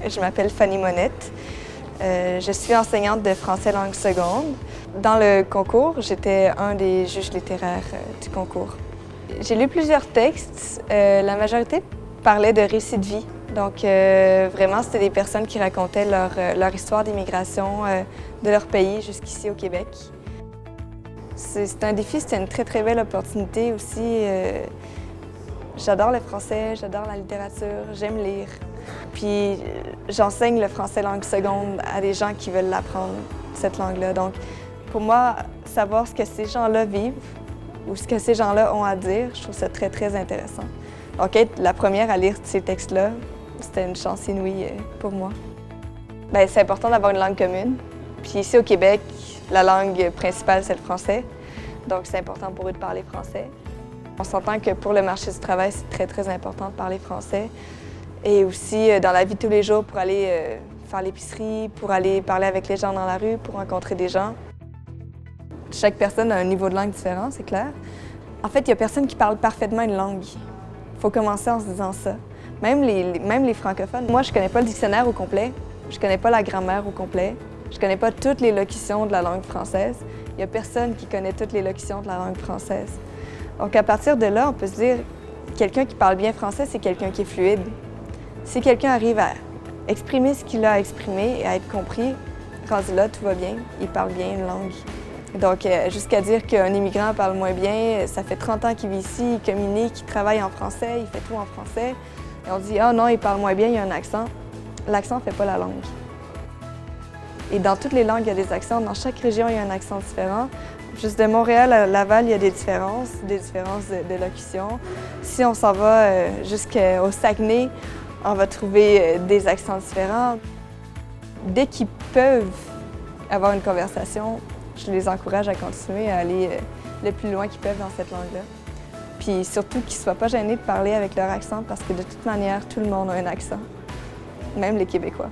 Je m'appelle Fanny Monette. Je suis enseignante de français langue seconde. Dans le concours, j'étais un des juges littéraires du concours. J'ai lu plusieurs textes. La majorité parlaient de récits de vie. Donc, vraiment, c'était des personnes qui racontaient leur histoire d'immigration de leur pays jusqu'ici au Québec. C'est un défi, c'était une très, très belle opportunité aussi. J'adore le français, j'adore la littérature, j'aime lire. Puis j'enseigne le français langue seconde à des gens qui veulent l'apprendre, cette langue-là. Donc, pour moi, savoir ce que ces gens-là vivent ou ce que ces gens-là ont à dire, je trouve ça très, très intéressant. Donc, être la première à lire ces textes-là, c'était une chance inouïe pour moi. Bien, c'est important d'avoir une langue commune. Puis ici, au Québec, la langue principale, c'est le français. Donc, c'est important pour eux de parler français. On s'entend que pour le marché du travail, c'est très, très important de parler français. Et aussi, dans la vie de tous les jours, pour aller faire l'épicerie, pour aller parler avec les gens dans la rue, pour rencontrer des gens. Chaque personne a un niveau de langue différent, c'est clair. En fait, il n'y a personne qui parle parfaitement une langue. Il faut commencer en se disant ça. Même les francophones. Moi, je ne connais pas le dictionnaire au complet. Je ne connais pas la grammaire au complet. Je ne connais pas toutes les locutions de la langue française. Il n'y a personne qui connaît toutes les locutions de la langue française. Donc, à partir de là, on peut se dire quelqu'un qui parle bien français, c'est quelqu'un qui est fluide. Si quelqu'un arrive à exprimer ce qu'il a à exprimer et à être compris, rendu là, tout va bien, il parle bien une langue. Donc, jusqu'à dire qu'un immigrant parle moins bien, ça fait 30 ans qu'il vit ici, il communique, il travaille en français, il fait tout en français. Et on dit « Ah non, il parle moins bien, il y a un accent ». L'accent ne fait pas la langue. Et dans toutes les langues, il y a des accents. Dans chaque région, il y a un accent différent. Juste de Montréal à Laval, il y a des différences de locution. Si on s'en va jusqu'au Saguenay, on va trouver des accents différents. Dès qu'ils peuvent avoir une conversation, je les encourage à continuer à aller le plus loin qu'ils peuvent dans cette langue-là. Puis surtout qu'ils ne soient pas gênés de parler avec leur accent parce que de toute manière, tout le monde a un accent, même les Québécois.